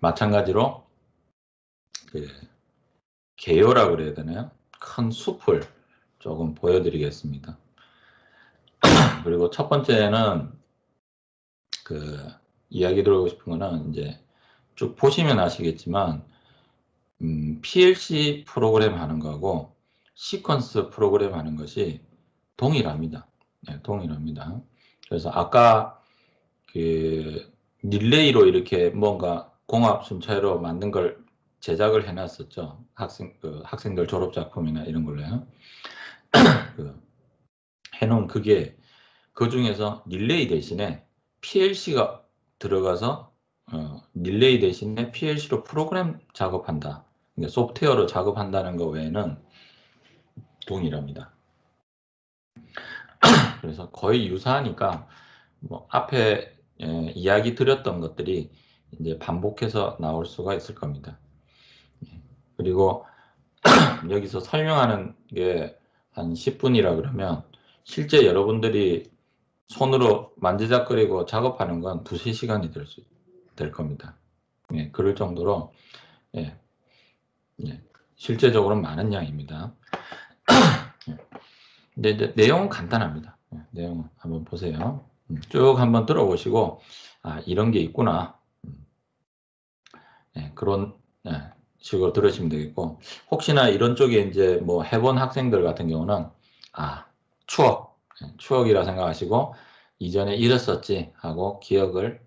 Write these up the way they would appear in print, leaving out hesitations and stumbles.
마찬가지로 그 개요라고 그래야 되나요? 큰 숲을 조금 보여드리겠습니다. 그리고 첫 번째는 그 이야기 드리고 싶은 거는 이제 쭉 보시면 아시겠지만 PLC 프로그램 하는 거하고 시퀀스 프로그램 하는 것이 동일합니다. 네, 동일합니다. 그래서 아까 그 릴레이로 이렇게 뭔가 공합 순차로 만든 걸 제작을 해놨었죠. 학생들 졸업 작품이나 이런 걸로요. 그 해놓은 그게 그 중에서 릴레이 대신에 PLC가 들어가서 릴레이 대신에 PLC로 프로그램 작업한다. 그러니까 소프트웨어로 작업한다는 거 외에는 동일합니다. 그래서 거의 유사하니까 뭐 앞에 이야기 드렸던 것들이 이제 반복해서 나올 수가 있을 겁니다. 그리고 여기서 설명하는 게 한 10분이라 그러면 실제 여러분들이 손으로 만지작거리고 작업하는 건 2~3시간이 될 겁니다. 예, 그럴 정도로 예, 실제적으로 많은 양입니다. 근데 이제 내용은 간단합니다. 내용은 한번 보세요. 쭉 한번 들어보시고 이런 게 있구나. 그런 식으로 들으시면 되겠고, 혹시나 이런 쪽에 이제 뭐 해본 학생들 같은 경우는 추억이라 생각하시고 이전에 이랬었지 하고 기억을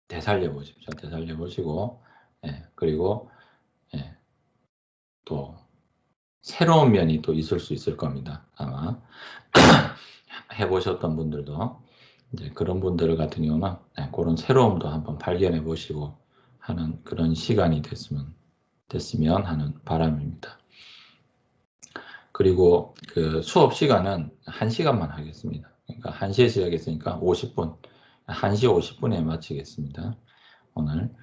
되살려 보십시오. 되살려 보시고 그리고 또 새로운 면이 또 있을 수 있을 겁니다. 아마 해보셨던 분들도 이제 그런 분들 같은 경우는 그런 새로움도 한번 발견해 보시고 하는 그런 시간이 됐으면 하는 바람입니다. 그리고 그 수업 시간은 1시간만 하겠습니다. 그러니까 1시에 시작했으니까 50분, 1시 50분에 마치겠습니다. 오늘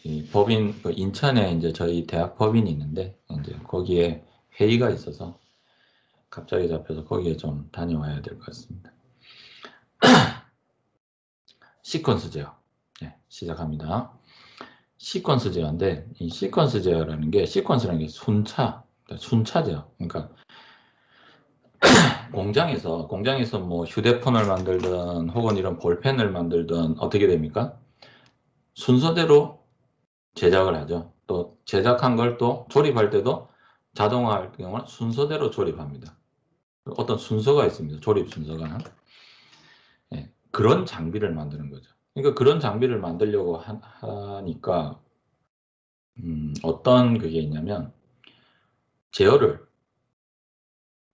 이 법인 인천에 이제 저희 대학 법인이 있는데 이제 거기에 회의가 있어서 갑자기 잡혀서 거기에 좀 다녀와야 될 것 같습니다. 시퀀스 제어 시작합니다. 시퀀스 제어인데 이 시퀀스 제어라는 게 시퀀스라는 게 순차 제어. 그러니까 공장에서 뭐 휴대폰을 만들든 혹은 이런 볼펜을 만들든 어떻게 됩니까? 순서대로 제작을 하죠. 또 제작한 걸 또 조립할 때도 자동화할 경우는 순서대로 조립합니다. 어떤 순서가 있습니다. 조립 순서가. 그런 장비를 만드는 거죠. 그러니까 그런 장비를 만들려고 하니까 어떤 그게 있냐면 제어를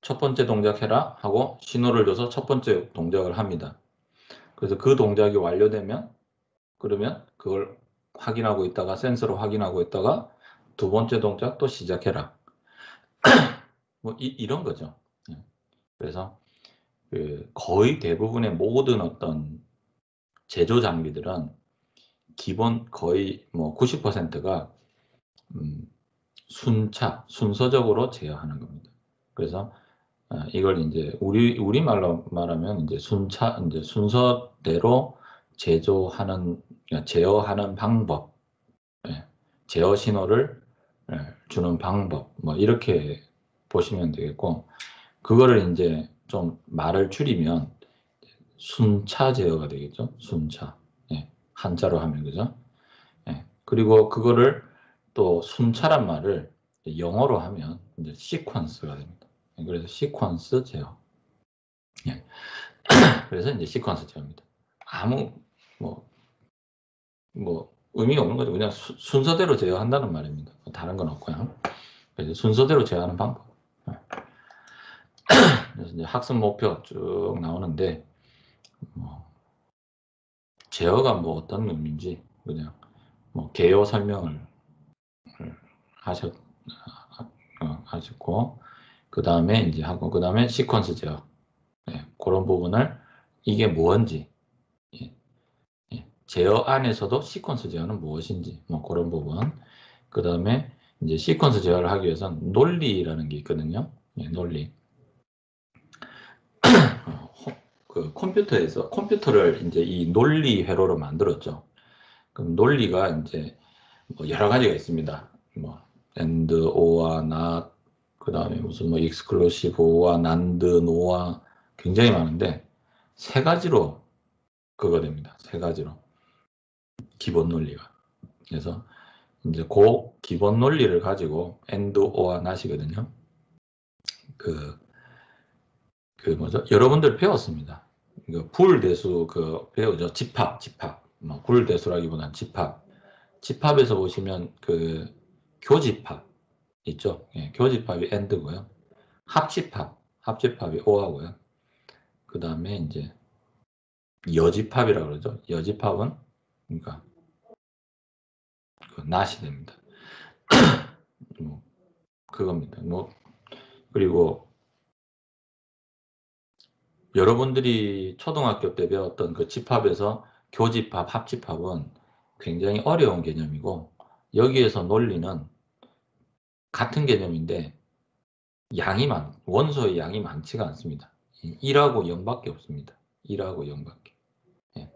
첫 번째 동작 해라 하고 신호를 줘서 첫 번째 동작을 합니다. 그래서 그 동작이 완료되면 그러면 그걸 확인하고 있다가 센서로 확인하고 있다가 두 번째 동작 또 시작해라. 뭐 이런 거죠. 그래서 거의 대부분의 모든 어떤 제조 장비들은 기본 거의 뭐 90%가 순서적으로 제어하는 겁니다. 그래서 이걸 이제 우리말로 말하면 이제 순서대로 제어하는 방법, 제어 신호를 주는 방법, 뭐 이렇게 보시면 되겠고, 그거를 이제 좀 말을 줄이면 순차 제어가 되겠죠. 순차. 한자로 하면 그죠? 그리고 그거를 또 순차란 말을 영어로 하면 이제 시퀀스가 됩니다. 그래서 시퀀스 제어. 그래서 이제 시퀀스 제어입니다. 아무 뭐 의미가 없는 거죠. 그냥 순서대로 제어한다는 말입니다. 다른 건 없고요. 그래서 순서대로 제어하는 방법. 그래서 이제 학습 목표 쭉 나오는데 제어가 뭐 어떤 의미인지 그냥 뭐 개요 설명을 하셨고 그 다음에 이제 하고 그 다음에 시퀀스 제어 그런 부분을 이게 뭔지 제어 안에서도 시퀀스 제어는 무엇인지 뭐 그런 부분 그 다음에 이제 시퀀스 제어를 하기 위해서는 논리라는 게 있거든요. 논리 그 컴퓨터에서 컴퓨터를 이제 이 논리 회로로 만들었죠. 그럼 논리가 이제 뭐 여러 가지가 있습니다. 뭐 and, or와 not, 그 다음에 무슨 뭐 exclusive or와 NAND, NOR와 굉장히 많은데 세 가지로 그거 됩니다. 세 가지로 기본 논리가. 그래서 이제 그 기본 논리를 가지고 and, or와 not이거든요. 그 뭐죠? 여러분들 배웠습니다. 그 불대수 그 배우죠. 집합. 뭐 불대수라기보다는 집합에서 보시면 그 교집합 있죠. 예, 교집합이 and고요. 합집합이 o하고요. 그 다음에 이제 여집합이라고 그러죠. 여집합은 그러니까 그 not이 됩니다. 뭐 그겁니다. 뭐 그리고 여러분들이 초등학교 때 배웠던 그 집합에서 교집합, 합집합은 굉장히 어려운 개념이고 여기에서 논리는 같은 개념인데 원소의 양이 많지가 않습니다. 1하고 0밖에 없습니다. 1하고 0밖에. 예.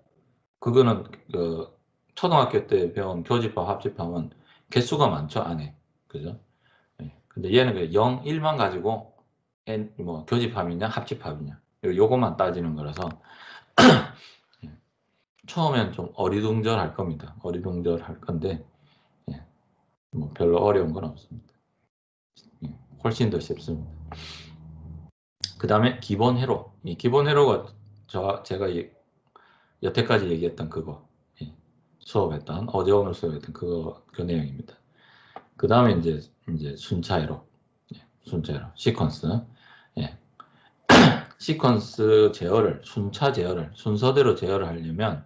그거는 그 초등학교 때 배운 교집합, 합집합은 개수가 많죠, 안에. 그죠? 예. 근데 얘는 그 0, 1만 가지고 뭐 교집합이냐, 합집합이냐. 요것만 따지는 거라서 예. 처음엔 좀 어리둥절할 겁니다. 어리둥절할 건데 예. 뭐 별로 어려운 건 없습니다. 예. 훨씬 더 쉽습니다. 그 다음에 기본 회로. 이 기본 회로가 제가 여태까지 얘기했던 그거 수업했던 어제 오늘 수업했던 그 내용입니다. 그 다음에 이제 순차회로, 순차회로 시퀀스, 시퀀스 제어를 순차 제어를 순서대로 제어를 하려면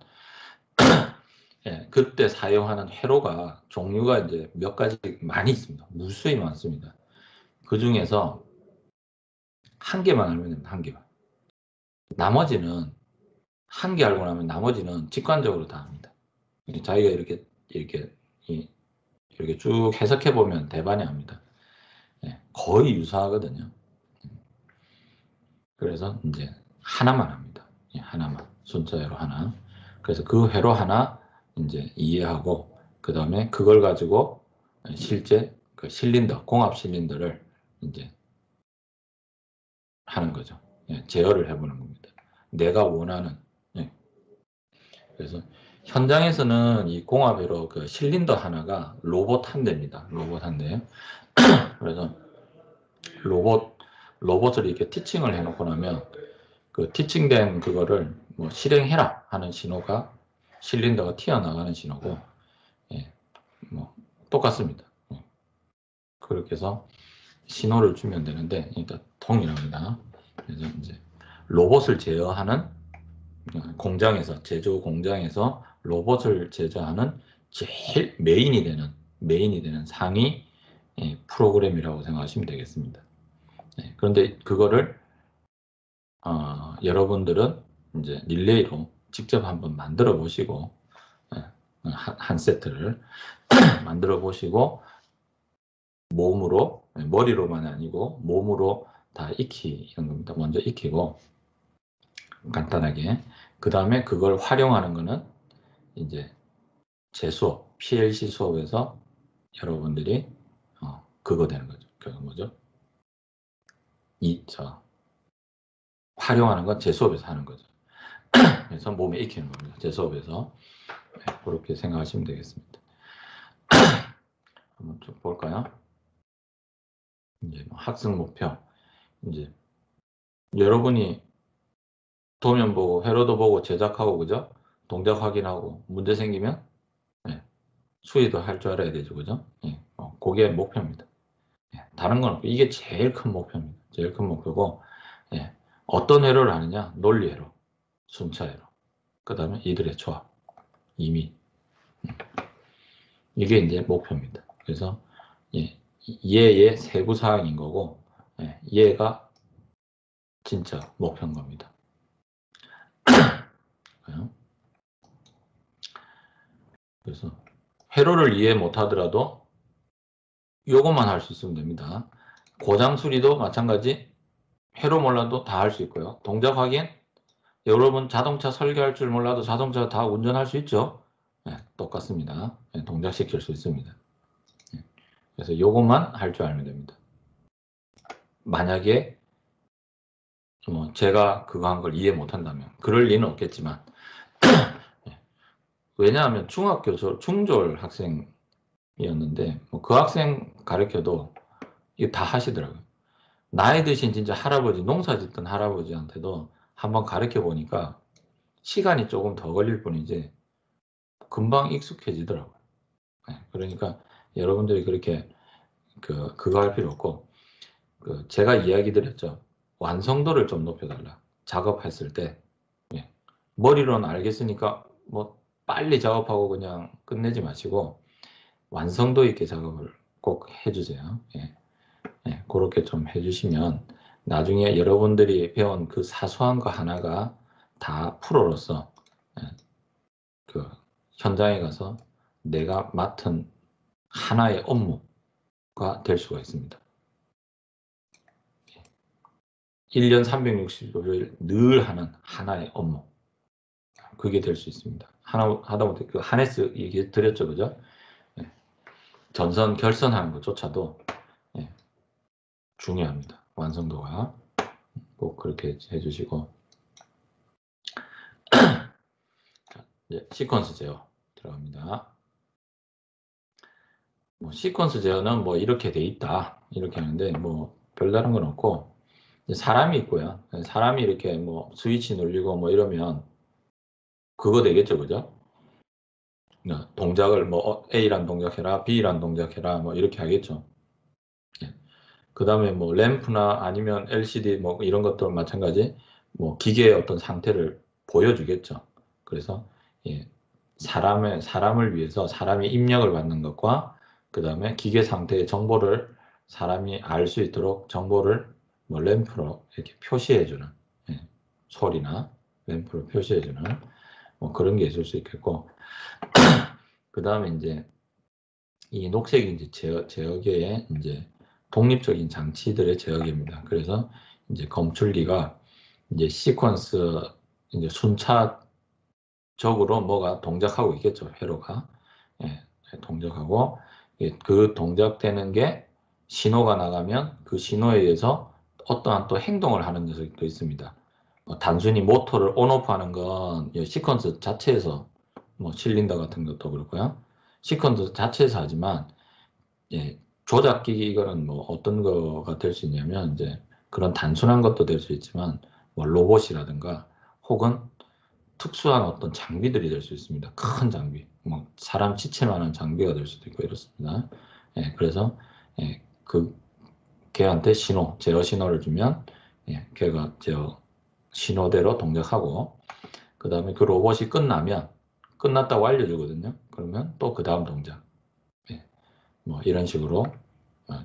그때 사용하는 회로가 종류가 이제 몇 가지 많이 있습니다. 무수히 많습니다. 그 중에서 한 개만 알면 됩니다. 한 개만. 나머지는 한 개 알고 나면 나머지는 직관적으로 다 합니다. 자기가 이렇게 쭉 해석해 보면 대반이 거의 유사하거든요. 그래서 이제 하나만 합니다. 하나만 순서대로 하나. 그래서 그 회로 하나 이제 이해하고 그 다음에 그걸 가지고 실제 그 실린더, 공합 실린더를 이제 하는 거죠. 제어를 해보는 겁니다. 내가 원하는. 그래서 현장에서는 이 공합회로 그 실린더 하나가 로봇 한 대입니다. 로봇 한 대. 그래서 로봇을 이렇게 티칭을 해놓고 나면 그 티칭된 그거를 뭐 실행해라 하는 신호가 실린더가 튀어나가는 신호고, 뭐 똑같습니다. 그렇게 해서 신호를 주면 되는데, 그러니까 동일합니다. 그래서 이제 로봇을 제어하는 공장에서 제조 공장에서 로봇을 제조하는 제일 메인이 되는 상위 프로그램이라고 생각하시면 되겠습니다. 그런데 그거를 여러분들은 이제 릴레이로 직접 한번 만들어 보시고 한 세트를 만들어 보시고 몸으로 머리로만 아니고 몸으로 다 익히는 겁니다. 먼저 익히고 간단하게 그 다음에 그걸 활용하는 거는 이제 제 수업 PLC 수업에서 여러분들이 그거 되는 거죠. 그거 뭐죠? 활용하는 건 제 수업에서 하는 거죠. 그래서 몸에 익히는 겁니다. 제 수업에서 그렇게 생각하시면 되겠습니다. 한번 좀 볼까요? 이제 학습 목표. 이제 여러분이 도면 보고 회로도 보고 제작하고 그죠? 동작 확인하고 문제 생기면 수리도 할 줄 알아야 되죠, 그죠? 그게 목표입니다. 다른 건 없고 이게 제일 큰 목표입니다. 제일 큰 목표고 어떤 회로를 하느냐? 논리 회로, 순차 회로, 그 다음에 이들의 조합, 이미 이게 이제 목표입니다. 그래서 얘의 세부 사항인 거고 얘가 진짜 목표인 겁니다. 그래서 회로를 이해 못하더라도 요것만 할 수 있으면 됩니다. 고장 수리도 마찬가지 회로 몰라도 다 할 수 있고요. 동작 확인 여러분 자동차 설계할 줄 몰라도 자동차 다 운전할 수 있죠? 네, 똑같습니다. 네, 동작시킬 수 있습니다. 네, 그래서 이것만 할 줄 알면 됩니다. 만약에 제가 그거 한 걸 이해 못한다면 그럴 리는 없겠지만 네, 왜냐하면 중학교 중졸 학생이었는데 그 학생 가르쳐도 이거 다 하시더라고요. 나이 드신 진짜 할아버지, 농사 짓던 할아버지한테도 한번 가르쳐 보니까 시간이 조금 더 걸릴 뿐이지 금방 익숙해지더라고요. 네, 그러니까 여러분들이 그렇게 그거 할 필요 없고 제가 이야기 드렸죠. 완성도를 좀 높여달라. 작업했을 때 예, 머리로는 알겠으니까 뭐 빨리 작업하고 그냥 끝내지 마시고 완성도 있게 작업을 꼭 해주세요. 예, 예, 그렇게 좀 해주시면 나중에 여러분들이 배운 그 사소한 거 하나가 다 프로로서 예, 그 현장에 가서 내가 맡은 하나의 업무가 될 수가 있습니다. 1년 365일 늘 하는 하나의 업무. 그게 될 수 있습니다. 하다못해 그 하네스 얘기 드렸죠, 그죠? 네. 전선 결선하는 것조차도 네. 중요합니다. 완성도가 꼭 그렇게 해주시고 자, 이제 시퀀스 제어 들어갑니다. 시퀀스 제어는 뭐 이렇게 돼 있다 이렇게 하는데 뭐 별다른 건 없고 사람이 있고요. 사람이 이렇게 뭐 스위치 눌리고 뭐 이러면 그거 되겠죠, 그죠? 동작을 뭐 A란 동작해라, B란 동작해라, 뭐 이렇게 하겠죠. 예. 그 다음에 뭐 램프나 아니면 LCD 뭐 이런 것도 마찬가지 뭐 기계의 어떤 상태를 보여주겠죠. 그래서 예, 사람을 위해서 사람이 입력을 받는 것과 그 다음에 기계 상태의 정보를 사람이 알 수 있도록 정보를 뭐 램프로 이렇게 표시해주는 예, 소리나 램프로 표시해주는 뭐 그런 게 있을 수 있겠고 그 다음에 이제 이 녹색이 이제 제어계의 이제 독립적인 장치들의 제어계입니다. 그래서 이제 검출기가 이제 시퀀스 이제 순차적으로 뭐가 동작하고 있겠죠. 회로가 예, 동작하고 그 동작되는 게 신호가 나가면 그 신호에 의해서 어떠한 또 행동을 하는 녀석도 있습니다. 단순히 모터를 온오프하는 건 시퀀스 자체에서 뭐 실린더 같은 것도 그렇고요. 시퀀스 자체에서 하지만 예, 조작기기 이거는 뭐 어떤 거가 될 수 있냐면 이제 그런 단순한 것도 될 수 있지만 뭐 로봇이라든가 혹은 특수한 어떤 장비들이 될 수 있습니다. 큰 장비, 뭐 사람 지체만한 장비가 될 수도 있고 이렇습니다. 예, 그래서 예, 그 걔한테 제어 신호를 주면 예, 걔가 제어 신호대로 동작하고 그 다음에 그 로봇이 끝났다고 알려주거든요. 그러면 또 그 다음 동작 예, 뭐 이런 식으로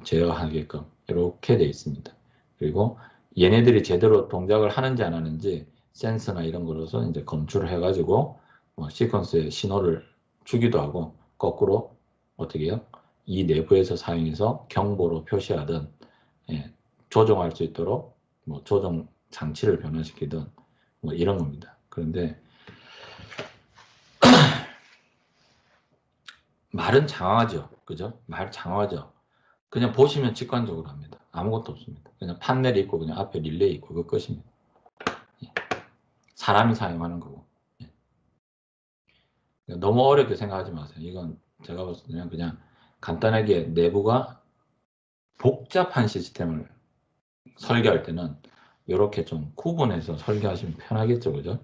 제어하게끔 이렇게 돼 있습니다. 그리고 얘네들이 제대로 동작을 하는지 안 하는지 센서나 이런 거로서 이제 검출을 해가지고 시퀀스에 신호를 주기도 하고 거꾸로 어떻게 해요? 이 내부에서 사용해서 경보로 표시하든 예, 조정할 수 있도록 뭐 조정 장치를 변화시키든 뭐 이런 겁니다. 그런데 말은 장황하죠. 그죠? 말 장황하죠. 그냥 보시면 직관적으로 합니다. 아무것도 없습니다. 그냥 판넬이 있고 그냥 앞에 릴레이 있고 그거 끝입니다. 예. 사람이 사용하는 거고. 예. 너무 어렵게 생각하지 마세요. 이건 제가 봤을 때는 그냥 간단하게 내부가 복잡한 시스템을 설계할 때는 이렇게 좀 구분해서 설계하시면 편하겠죠. 그죠?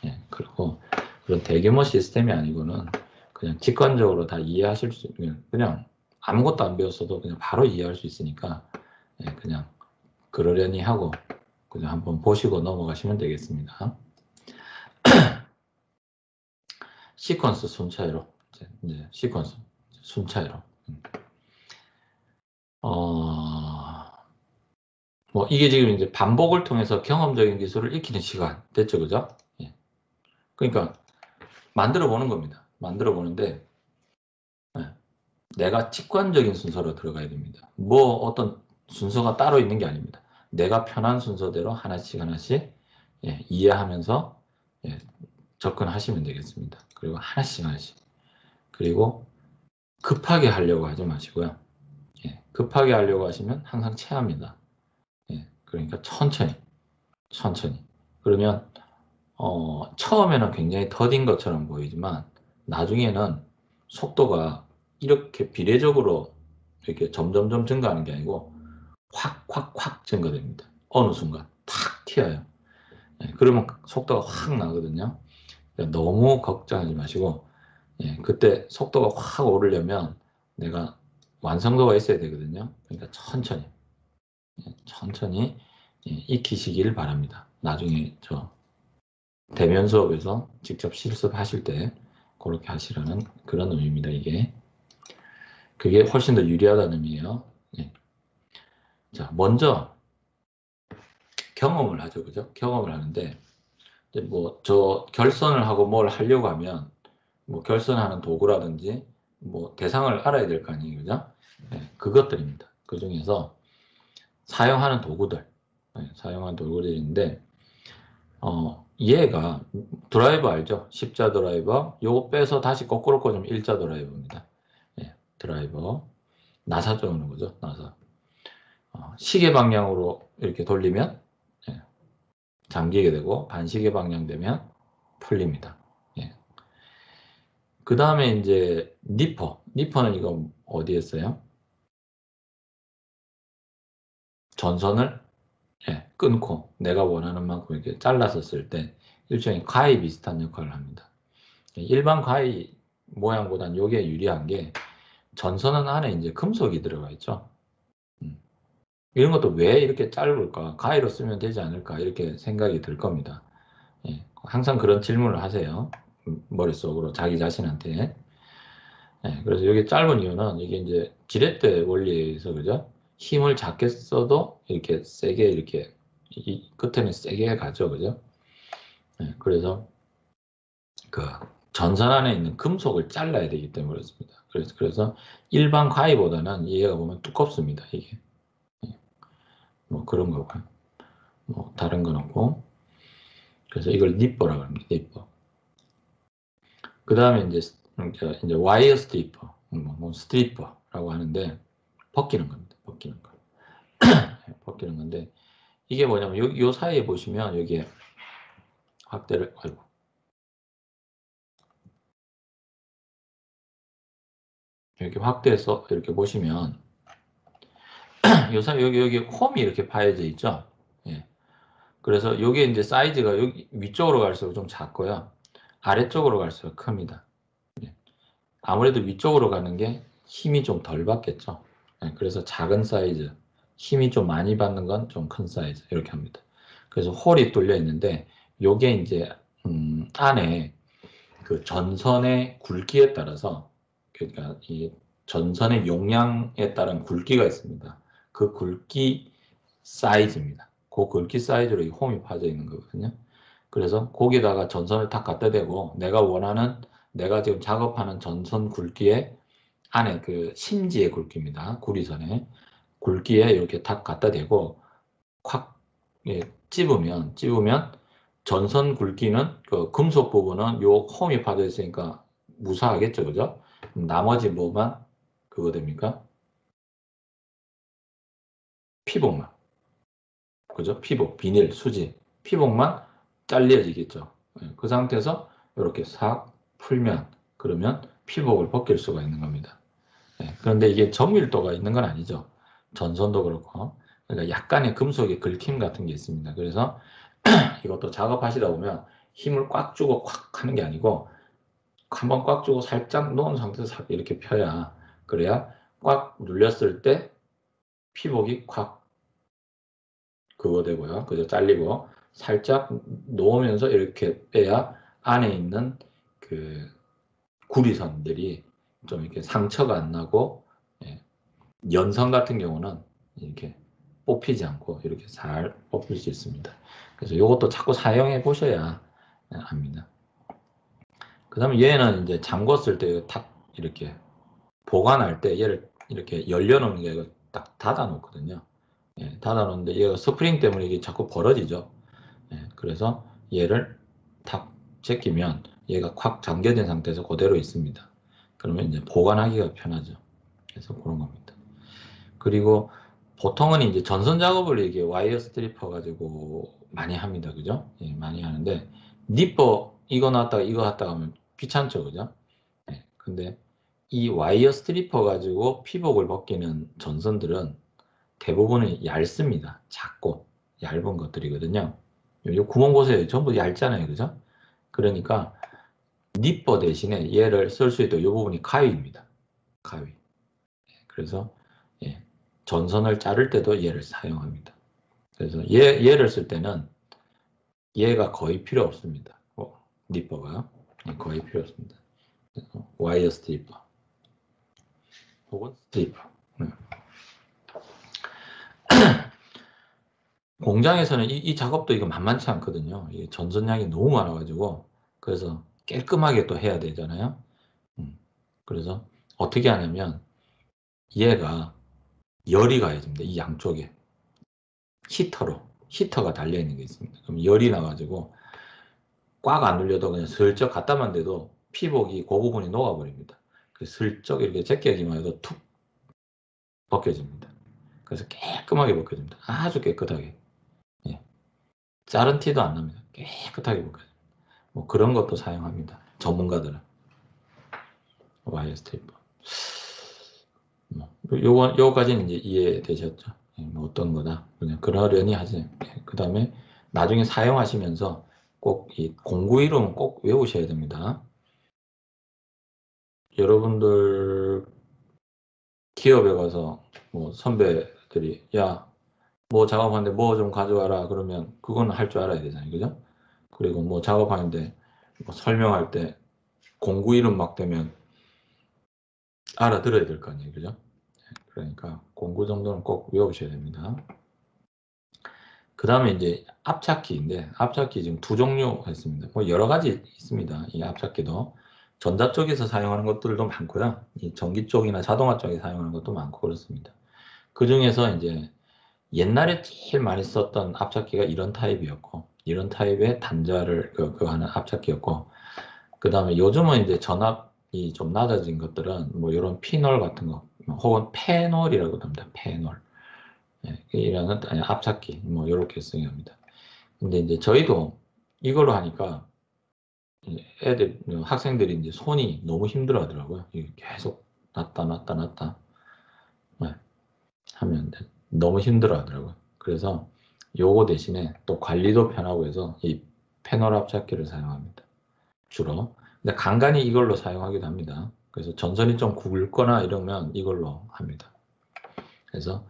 예. 그리고 그런 대규모 시스템이 아니고는 그냥 직관적으로 다 이해하실 수 있는 그냥 아무것도 안 배웠어도 그냥 바로 이해할 수 있으니까 예. 그냥 그러려니 하고 그냥 한번 보시고 넘어가시면 되겠습니다. 시퀀스 순차이로 이제 시퀀스 순차이로 뭐 이게 지금 이제 반복을 통해서 경험적인 기술을 익히는 시간 됐죠, 그죠? 예. 그러니까 만들어 보는 겁니다. 만들어 보는데 예. 내가 직관적인 순서로 들어가야 됩니다. 뭐 어떤 순서가 따로 있는 게 아닙니다. 내가 편한 순서대로 하나씩 하나씩 이해하면서 접근하시면 되겠습니다. 그리고 하나씩. 그리고 급하게 하려고 하지 마시고요. 급하게 하려고 하시면 항상 체합니다. 그러니까 천천히. 그러면 처음에는 굉장히 더딘 것처럼 보이지만 나중에는 속도가 이렇게 비례적으로 이렇게 점점점 증가하는 게 아니고 확 증가됩니다. 어느 순간 탁 튀어요. 그러면 속도가 확 나거든요. 그러니까 너무 걱정하지 마시고 그때 속도가 확 오르려면 내가 완성도가 있어야 되거든요. 그러니까 천천히 익히시길 바랍니다. 나중에 저 대면 수업에서 직접 실습하실 때 그렇게 하시라는 그런 의미입니다. 그게 훨씬 더 유리하다는 의미예요. 자, 먼저 경험을 하죠, 그죠? 경험을 하는데 뭐 저 결선을 하고 뭘 하려고 하면 뭐 결선하는 도구라든지 뭐 대상을 알아야 될 거 아니에요, 그죠? 그것들입니다. 그 중에서 사용하는 도구들인데 얘가 드라이버 알죠? 십자 드라이버. 요거 빼서 다시 거꾸로 꽂으면 일자 드라이버입니다. 드라이버. 나사 조이는 거죠. 나사. 시계 방향으로 이렇게 돌리면 잠기게 되고 반시계 방향 되면 풀립니다. 그 다음에 이제 니퍼는 이거 어디에 써요? 전선을 끊고 내가 원하는 만큼 이렇게 잘라서 쓸 때 일종의 가위 비슷한 역할을 합니다. 일반 가위 모양보다는 이게 유리한 게 전선은 안에 이제 금속이 들어가 있죠. 이런 것도 왜 이렇게 짧을까? 가위로 쓰면 되지 않을까? 이렇게 생각이 들 겁니다. 항상 그런 질문을 하세요. 머릿속으로 자기 자신한테. 그래서 이게 짧은 이유는 이게 이제 지렛대 원리에 의해서 그죠? 힘을 작게 써도 이렇게 세게 이렇게 이 끝에는 세게 가죠, 그죠? 그래서 그 전선 안에 있는 금속을 잘라야 되기 때문에 그렇습니다. 그래서 일반 가위보다는 얘가 보면 두껍습니다. 이게 뭐 그런 거고요. 뭐 다른 건 없고. 그래서 이걸 니퍼라고 합니다. 니퍼. 그 다음에 이제 와이어 스트리퍼, 뭐 스트리퍼라고 하는데 벗기는 겁니다. 벗기는 건데 이게 뭐냐면 요 사이에 보시면 여기에 확대를 이렇게 확대해서 이렇게 보시면 요 사이 여기 홈이 이렇게 파여져 있죠. 그래서 요게 이제 사이즈가 여기 위쪽으로 갈수록 좀 작고요. 아래쪽으로 갈수록 큽니다. 아무래도 위쪽으로 가는 게 힘이 좀 덜 받겠죠. 그래서 작은 사이즈, 힘이 좀 많이 받는 건 좀 큰 사이즈 이렇게 합니다. 그래서 홀이 뚫려 있는데 요게 이제 안에 그 전선의 굵기에 따라서 그러니까 이 전선의 용량에 따른 굵기가 있습니다. 그 굵기 사이즈입니다. 그 굵기 사이즈로 이 홈이 파져 있는 거거든요. 그래서 거기다가 전선을 딱 갖다 대고 내가 지금 작업하는 전선 굵기에 안에 그 심지의 굵기입니다. 구리선에 굵기에 이렇게 딱 갖다 대고 확 찝으면 전선 굵기는 그 금속 부분은 요 홈이 파져 있으니까 무사하겠죠, 그죠? 나머지 뭐만 그거 됩니까? 피복만, 그죠? 피복, 비닐, 수지, 피복만 잘려지겠죠. 그 상태에서 이렇게 싹 풀면 그러면 피복을 벗길 수가 있는 겁니다. 그런데 이게 정밀도가 있는 건 아니죠. 전선도 그렇고. 그러니까 약간의 금속의 긁힘 같은 게 있습니다. 그래서 이것도 작업하시다 보면 힘을 꽉 주고 꽉 하는 게 아니고 한번 꽉 주고 살짝 놓은 상태에서 이렇게 펴야 그래야 꽉 눌렸을 때 피복이 콱 그거 되고요. 그죠? 잘리고 살짝 놓으면서 이렇게 빼야 안에 있는 그 구리선들이 좀 이렇게 상처가 안 나고 연선 같은 경우는 이렇게 뽑히지 않고 이렇게 잘 뽑힐 수 있습니다. 그래서 이것도 자꾸 사용해 보셔야 합니다. 그 다음에 얘는 이제 잠궜을 때 탁 이렇게 보관할 때 얘를 이렇게 열려놓는 게 딱 닫아 놓거든요. 닫아 놓는데 얘가 스프링 때문에 이게 자꾸 벌어지죠. 그래서 얘를 탁 제끼면 얘가 콱 잠겨진 상태에서 그대로 있습니다. 그러면 이제 보관하기가 편하죠. 그래서 그런 겁니다. 그리고 보통은 이제 전선 작업을 이게 와이어 스트리퍼 가지고 많이 합니다. 그죠? 많이 하는데, 니퍼 이거 놨다가 이거 갖다가 하면 귀찮죠. 그죠? 근데 이 와이어 스트리퍼 가지고 피복을 벗기는 전선들은 대부분은 얇습니다. 작고 얇은 것들이거든요. 이 구멍 보세요. 전부 얇잖아요. 그죠? 그러니까 니퍼 대신에 얘를 쓸 수 있도록 이 부분이 가위입니다. 가위. 그래서 전선을 자를 때도 얘를 사용합니다. 그래서 얘를 쓸 때는 얘가 거의 필요 없습니다. 니퍼가 거의 필요 없습니다. 와이어 스트리퍼 혹은 스트리퍼. 공장에서는 이 작업도 이거 만만치 않거든요. 이 전선량이 너무 많아가지고 그래서 깔끔하게 또 해야 되잖아요. 그래서 어떻게 하냐면 얘가 열이 가야 됩니다. 이 양쪽에 히터가 달려있는 게 있습니다. 그럼 열이 나가지고 꽉 안 눌려도 그냥 슬쩍 갖다만 대도 피복이 그 부분이 녹아버립니다. 슬쩍 이렇게 제껴지만 해도 툭 벗겨집니다. 그래서 깔끔하게 벗겨집니다. 아주 깨끗하게. 자른 티도 안 납니다. 깨끗하게 벗겨집니다. 뭐 그런 것도 사용합니다. 전문가들은. 와이어 스테이퍼. 요거까지는 이제 이해되셨죠? 뭐 어떤 거다. 그냥 그러려니 하지. 그 다음에 나중에 사용하시면서 꼭 이 공구 이름은 꼭 외우셔야 됩니다. 여러분들 기업에 가서 뭐 선배들이 야, 뭐 작업하는데 뭐 좀 가져와라 그러면 그건 할 줄 알아야 되잖아요. 그죠? 그리고 뭐 작업하는데 뭐 설명할 때 공구 이름 막 되면 알아들어야 될 거 아니에요. 그죠? 그러니까 공구 정도는 꼭 외우셔야 됩니다. 그 다음에 이제 앞찾기인데 앞찾기 지금 두 종류가 있습니다. 뭐 여러 가지 있습니다. 이 앞찾기도 전자 쪽에서 사용하는 것들도 많고요. 이 전기 쪽이나 자동화 쪽에 사용하는 것도 많고 그렇습니다. 그 중에서 이제 옛날에 제일 많이 썼던 앞찾기가 이런 타입이었고 이런 타입의 단자를 하는 앞찾기였고 그 다음에 요즘은 이제 전압이 좀 낮아진 것들은 뭐 이런 피놀 같은 거 혹은 페놀이라고 합니다. 페놀. 이라는 앞찾기 뭐 이렇게 쓰용합니다. 근데 이제 저희도 이걸로 하니까 학생들이 이제 손이 너무 힘들어 하더라고요. 계속 놨다 하면 너무 힘들어 하더라고요. 그래서 요거 대신에 또 관리도 편하고 해서 이 패널 앞찾기를 사용합니다. 주로. 근데 간간히 이걸로 사용하기도 합니다. 그래서 전선이 좀 굵거나 이러면 이걸로 합니다. 그래서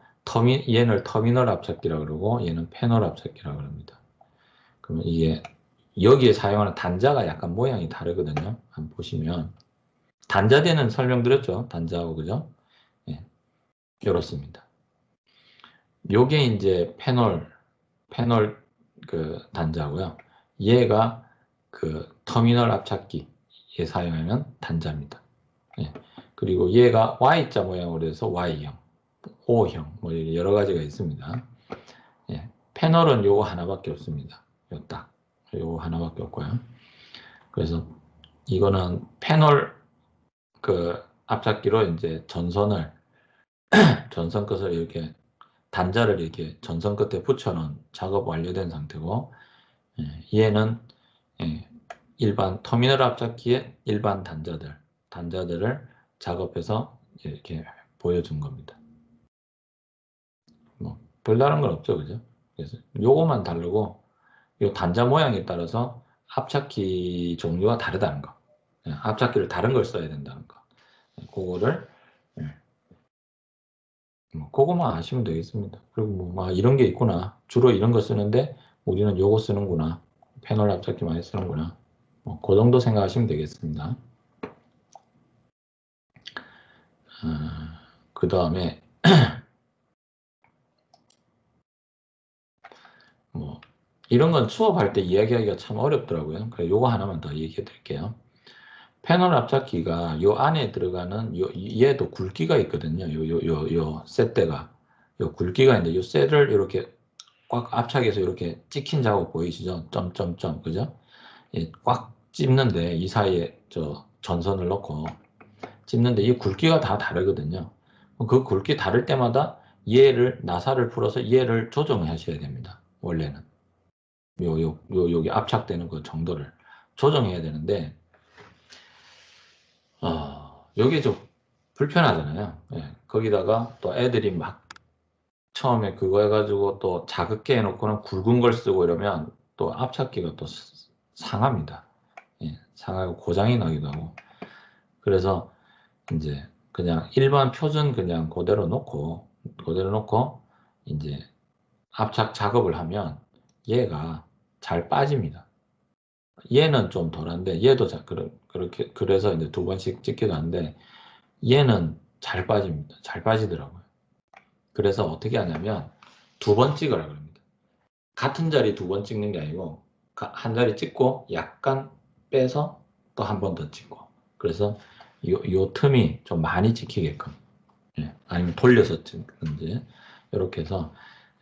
얘는 터미널 앞찾기라 그러고 얘는 패널 앞찾기라 그럽니다. 그러면 이게 여기에 사용하는 단자가 약간 모양이 다르거든요. 한번 보시면 단자대는 설명드렸죠. 단자하고 그죠? 이렇습니다. 요게 이제 패널 그 단자고요. 얘가 그 터미널 앞찾기에 사용하는 단자입니다. 그리고 얘가 Y자 모양으로 해서 Y형, O형 뭐 여러 가지가 있습니다. 패널은 요거 하나밖에 없습니다. 요거 하나밖에 없고요. 그래서 이거는 패널 그 앞잡기로 이제 전선 끝을 이렇게 단자를 이렇게 전선 끝에 붙여놓은 작업 완료된 상태고 얘는 일반 터미널 앞잡기의 일반 단자들을 작업해서 이렇게 보여준 겁니다. 뭐 별다른 건 없죠, 그죠? 그래서 요거만 다르고 요 단자 모양에 따라서 앞찾기 종류가 다르다는 거. 앞찾기를 다른 걸 써야 된다는 거. 그거를 뭐 그거만 아시면 되겠습니다. 그리고 뭐 이런 게 있구나. 주로 이런 거 쓰는데 우리는 요거 쓰는구나. 패널 앞찾기 많이 쓰는구나. 그 정도 생각하시면 되겠습니다. 그 다음에 뭐 이런 건 수업할 때 이야기하기가 참 어렵더라고요. 그래서 요거 하나만 더 얘기해 드릴게요. 패널 앞잡기가 요 안에 들어가는 얘도 굵기가 있거든요. 요 셋대가 요 굵기가 있는데 요 셋을 이렇게 꽉 압착해서 이렇게 찍힌 자국 보이시죠? 점점점, 그죠? 예, 꽉 찝는데 이 사이에 저 전선을 넣고 찝는데 이 굵기가 다 다르거든요. 그 굵기 다를 때마다 얘를 나사를 풀어서 얘를 조정하셔야 됩니다. 원래는 여기 압착되는 그 정도를 조정해야 되는데 여기 좀 불편하잖아요. 예, 거기다가 또 애들이 막 처음에 그거 해가지고 또 자극계 해놓고는 굵은 걸 쓰고 이러면 또 압착기가 또 상합니다. 예, 상하고 고장이 나기도 하고. 그래서 이제 그냥 일반 표준 그냥 그대로 놓고 이제 압착 작업을 하면 얘가 잘 빠집니다. 얘는 좀 덜한데 얘도 그렇게 그래서 이제 2번씩 찍기도 하는데 얘는 잘 빠집니다. 잘 빠지더라고요. 그래서 어떻게 하냐면 2번 찍으라 그럽니다. 같은 자리 2번 찍는 게 아니고 한 자리 찍고 약간 빼서 또 한 번 더 찍고 그래서 요 틈이 좀 많이 찍히게끔 예, 아니면 돌려서 찍든지 이렇게 해서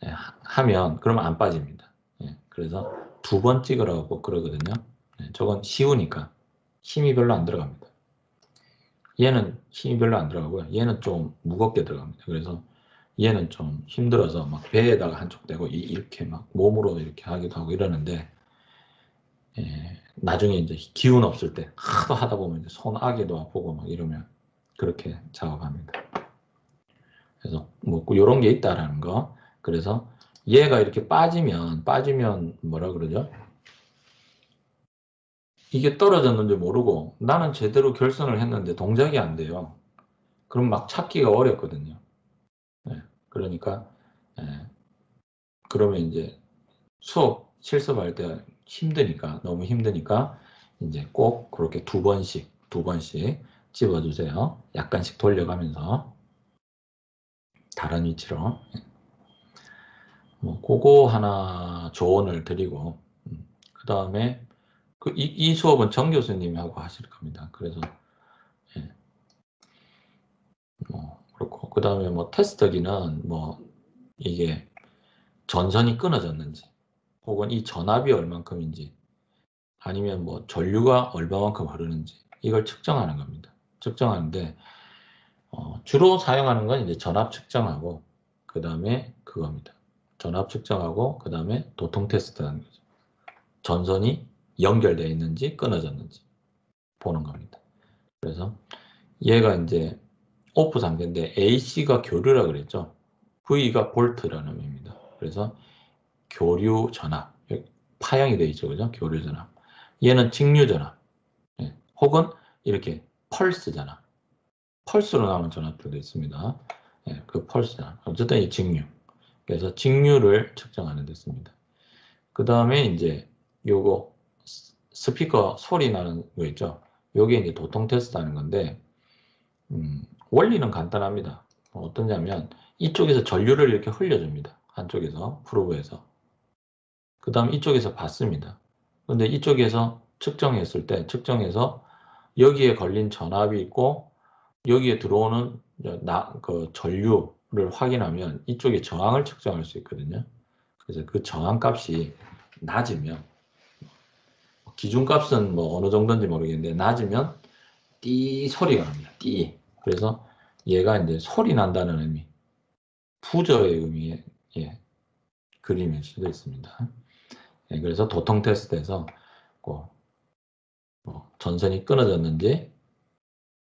예, 하면 그러면 안 빠집니다. 예, 그래서 2번 찍으라고 그러거든요. 예, 저건 쉬우니까 힘이 별로 안 들어갑니다. 얘는 힘이 별로 안 들어가고요. 얘는 좀 무겁게 들어갑니다. 그래서 얘는 좀 힘들어서 막 배에다가 한쪽 대고 이렇게 막 몸으로 이렇게 하기도 하고 이러는데 예, 나중에 이제 기운 없을 때 하도 하다 보면 이제 손아귀도 아프고 막 이러면 그렇게 작업합니다. 그래서 뭐 이런 게 있다라는 거. 그래서 얘가 이렇게 빠지면 뭐라 그러죠? 이게 떨어졌는지 모르고 나는 제대로 결선을 했는데 동작이 안 돼요. 그럼 막 찾기가 어렵거든요. 예, 그러니까 예, 그러면 이제 수업 실습할 때 힘드니까 너무 힘드니까 이제 꼭 그렇게 2번씩 집어주세요. 약간씩 돌려가면서 다른 위치로 뭐 그거 하나 조언을 드리고 그 다음에 이 수업은 정 교수님이 하고 하실 겁니다. 그래서 예, 뭐 그렇고 그 다음에 뭐 테스트기는 뭐 이게 전선이 끊어졌는지 혹은 이 전압이 얼만큼인지 아니면 뭐 전류가 얼마만큼 흐르는지 이걸 측정하는 겁니다. 측정하는데 주로 사용하는 건 이제 전압 측정하고 그 다음에 그겁니다. 전압 측정하고 그 다음에 도통 테스트하는 거죠. 전선이 연결되어 있는지 끊어졌는지 보는 겁니다. 그래서 얘가 이제 오프 상태인데 AC가 교류라 그랬죠. V가 볼트라는 의미입니다. 그래서 교류 전압 파형이 되어 있죠. 그죠? 교류 전압. 얘는 직류 전압. 예. 혹은 이렇게 펄스잖아. 펄스로 나오는 전압들도 있습니다. 예, 그 펄스 전압. 어쨌든 이 직류. 그래서 직류를 측정하는 데 씁니다. 그 다음에 이제 요거 스피커 소리 나는 거 있죠. 요게 이제 도통 테스트 하는 건데 원리는 간단합니다. 어떠냐면 이쪽에서 전류를 이렇게 흘려줍니다. 한쪽에서 프로브에서. 그 다음 이쪽에서 받습니다. 근데 이쪽에서 측정해서 여기에 걸린 전압이 있고 여기에 들어오는 그 전류를 확인하면 이쪽에 저항을 측정할 수 있거든요. 그래서 그 저항 값이 낮으면 기준값은 뭐 어느 정도인지 모르겠는데 낮으면 띠 소리가 납니다. 띠. 그래서 얘가 이제 소리 난다는 의미, 부저의 의미의 예, 그림일 수도 있습니다. 예, 그래서 도통 테스트에서 전선이 끊어졌는지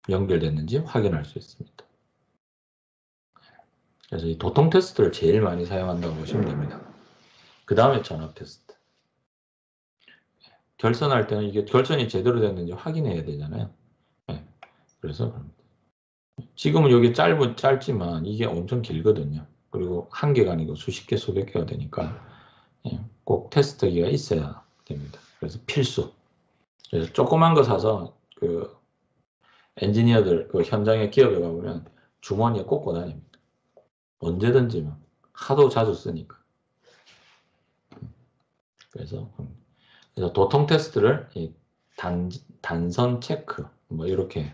연결됐는지 확인할 수 있습니다. 그래서 이 도통 테스트를 제일 많이 사용한다고 보시면 됩니다. 그 다음에 전압 테스트. 결선할 때는 이게 결선이 제대로 됐는지 확인해야 되잖아요. 네. 그래서 지금은 여기 짧지만 이게 엄청 길거든요. 그리고 한 개가 아니고 수십 개, 수백 개가 되니까 꼭 테스트기가 있어야 됩니다. 그래서 필수. 그래서 조그만 거 사서 그 엔지니어들 그 현장에 기업에 가보면 주머니에 꽂고 다닙니다. 언제든지 하도 자주 쓰니까. 그래서 도통 테스트를 단선 체크 뭐 이렇게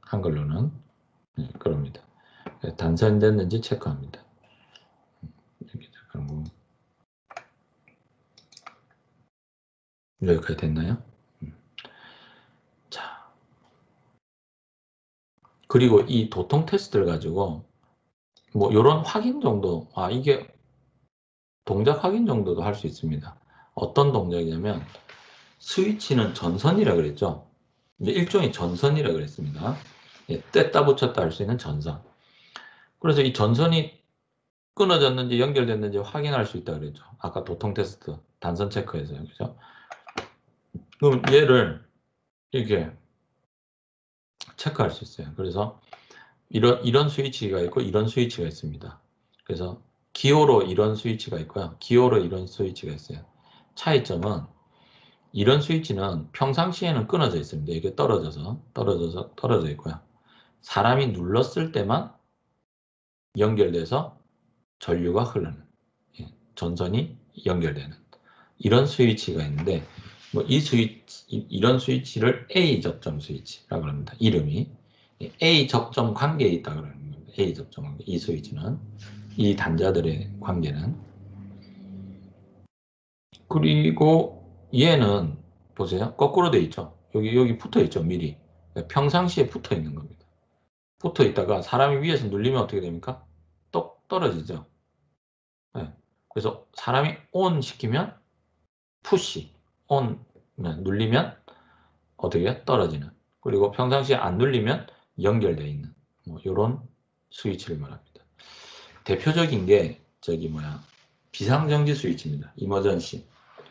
한글로는 그럽니다. 단선됐는지 체크합니다. 여기까지 됐나요? 자, 그리고 이 도통 테스트를 가지고 뭐 이런 확인 정도, 이게 동작 확인 정도도 할 수 있습니다. 어떤 동작이냐면 스위치는 전선이라 그랬죠. 이제 일종의 전선이라 그랬습니다. 예, 뗐다 붙였다 할 수 있는 전선. 그래서 이 전선이 끊어졌는지 연결됐는지 확인할 수 있다 그랬죠. 아까 도통 테스트 단선 체크에서요. 그죠? 그럼 얘를 이렇게 체크할 수 있어요. 그래서 이런 스위치가 있고 이런 스위치가 있습니다. 그래서 기호로 이런 스위치가 있고요. 기호로 이런 스위치가 있어요. 차이점은 이런 스위치는 평상시에는 끊어져 있습니다. 이게 떨어져 있고요. 사람이 눌렀을 때만 연결돼서 전류가 흐르는, 전선이 연결되는 이런 스위치가 있는데, 뭐 이런 스위치를 A 접점 스위치라고 합니다. 이름이 A 접점 관계에 있다 그러는 겁니다. A 접점 관계. 이 스위치는 이 단자들의 관계는. 그리고 얘는 보세요. 거꾸로 돼 있죠. 여기 붙어 있죠. 미리. 평상시에 붙어 있는 겁니다. 붙어 있다가 사람이 위에서 눌리면 어떻게 됩니까? 똑 떨어지죠. 네. 그래서 사람이 온 시키면 푸시, 온 눌리면 어떻게 해요? 떨어지는. 그리고 평상시에 안 눌리면 연결되어 있는 뭐 이런 스위치를 말합니다. 대표적인 게 비상정지 스위치입니다. 이머전시.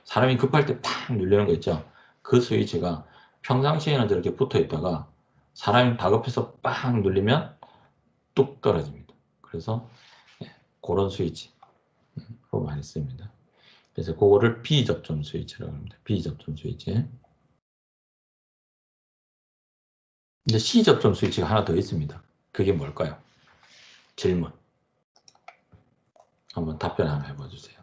사람이 급할 때 팍 눌리는 거 있죠. 그 스위치가 평상시에는 저렇게 붙어 있다가 사람이 다급해서 빵 눌리면 뚝 떨어집니다. 그래서 그런 스위치로 많이 씁니다. 그래서 그거를 비접점 스위치라고 합니다. 비접점 스위치. 이제 C접점 스위치가 하나 더 있습니다. 그게 뭘까요? 질문. 한번 답변 한번 해봐 주세요.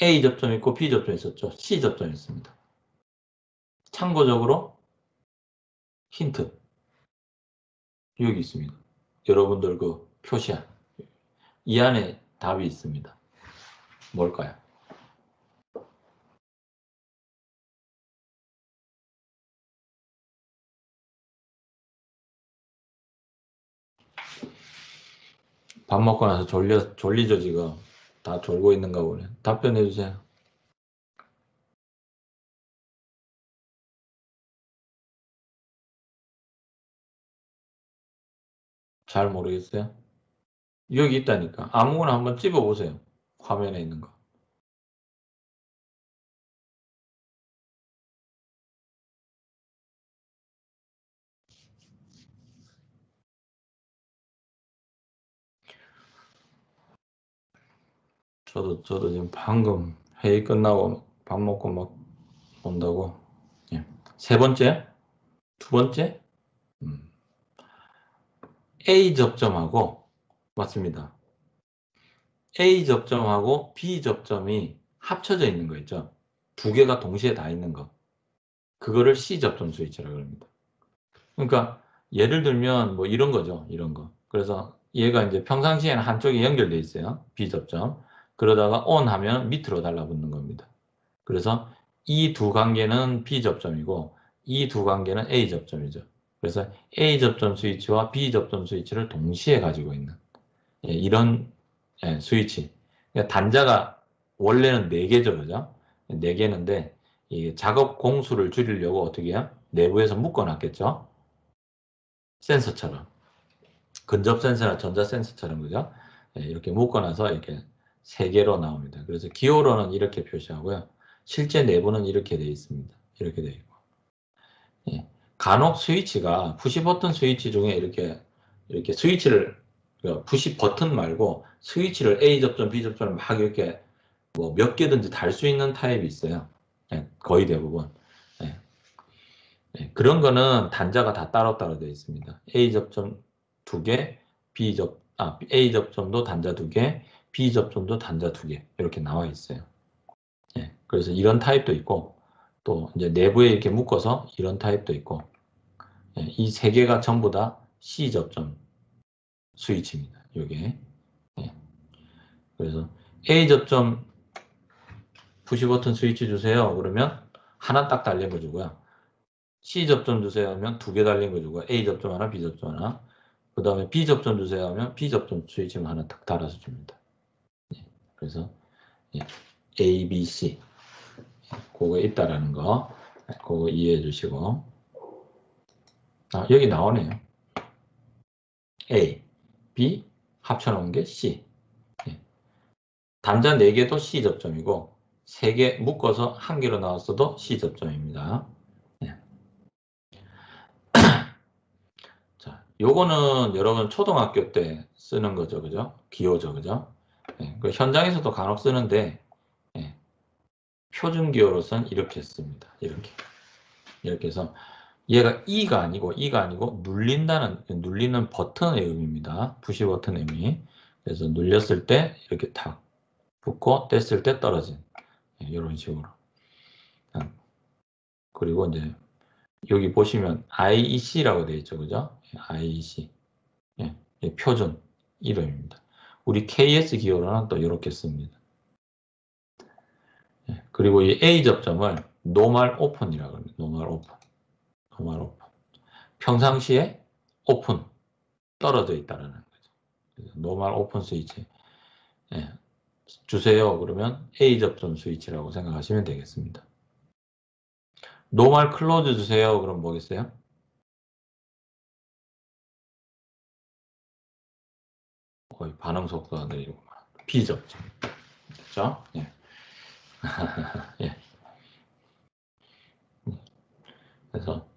A접점 있고 B접점 있었죠. C접점 있습니다. 참고적으로 힌트. 여기 있습니다. 여러분들 그 표시한 이 안에 답이 있습니다. 뭘까요? 밥 먹고 나서 졸리죠 지금. 다 졸고 있는가 보네. 답변해 주세요. 잘 모르겠어요? 여기 있다니까. 아무거나 한번 찝어보세요. 화면에 있는 거. 저도 지금 방금 회의 끝나고 밥 먹고 막 온다고. 예. 세 번째? 두 번째? A 접점하고, 맞습니다. A 접점하고 B 접점이 합쳐져 있는 거 있죠? 두 개가 동시에 다 있는 거. 그거를 C 접점 스위치라고 합니다. 그러니까 예를 들면 뭐 이런 거죠. 이런 거. 그래서 얘가 이제 평상시에는 한쪽이 연결돼 있어요. B 접점. 그러다가 ON 하면 밑으로 달라붙는 겁니다. 그래서 이 두 관계는 B 접점이고 이 두 관계는 A 접점이죠. 그래서 A 접점 스위치와 B 접점 스위치를 동시에 가지고 있는 이런 스위치. 그러니까 단자가 원래는 4개죠, 그죠? 4개인데 이 작업 공수를 줄이려고 어떻게 해요? 내부에서 묶어놨겠죠? 센서처럼. 근접 센서나 전자 센서처럼, 그죠? 이렇게 묶어놔서 이렇게 3개로 나옵니다. 그래서 기호로는 이렇게 표시하고요. 실제 내부는 이렇게 되어 있습니다. 이렇게 되어 있고. 예. 간혹 스위치가 푸시 버튼 스위치 중에 이렇게 스위치를 푸시 버튼 말고 스위치를 A 접점, B 접점을 막 이렇게 뭐 몇 개든지 달 수 있는 타입이 있어요. 예, 거의 대부분. 예. 예, 그런 거는 단자가 다 따로따로 되어 있습니다. A 접점 2개, A 접점도 단자 2개, B 접점도 단자 2개 이렇게 나와 있어요. 예, 그래서 이런 타입도 있고 또 이제 내부에 이렇게 묶어서 이런 타입도 있고 이 3개가 전부 다 C 접점 스위치입니다. 요게. 예. 그래서 A 접점 푸시 버튼 스위치 주세요. 그러면 하나 딱 달린 거 주고요. C 접점 주세요 하면 2개 달린 거 주고 A 접점 하나, B 접점 하나. 그 다음에 B 접점 주세요 하면 B 접점 스위치만 하나 딱 달아서 줍니다. 예. 그래서 예. A, B, C 그거 있다라는 거 그거 이해해 주시고 여기 나오네요. A, B 합쳐놓은 게 C. 예. 단자 4개도 C 접점이고 3개 묶어서 한 개로 나왔어도 C 접점입니다. 예. 자, 요거는 여러분 초등학교 때 쓰는 거죠, 그죠? 기호죠, 그죠? 예. 그 현장에서도 간혹 쓰는데 예. 표준 기호로서는 이렇게 씁니다. 이렇게 해서 얘가 E가 아니고 눌리는 버튼의 의미입니다. 푸시 버튼의 의미. 그래서 눌렸을 때 이렇게 탁 붙고 뗐을 때 떨어진 이런 식으로. 그리고 이제 여기 보시면 IEC라고 되어 있죠, 그죠? IEC 표준 이름입니다. 우리 KS 기호로는 또 이렇게 씁니다. 그리고 이 A 접점을 노멀 오픈이라고 합니다. 노멀 오픈. 평상시에 오픈 떨어져 있다는 거죠. 노멀 오픈 스위치 주세요. 그러면 A 접점 스위치라고 생각하시면 되겠습니다. 노멀 클로즈 주세요. 그럼 뭐겠어요? 거의 반응 속도가 느리고 B 접점. 그렇죠? 예. 예. 그래서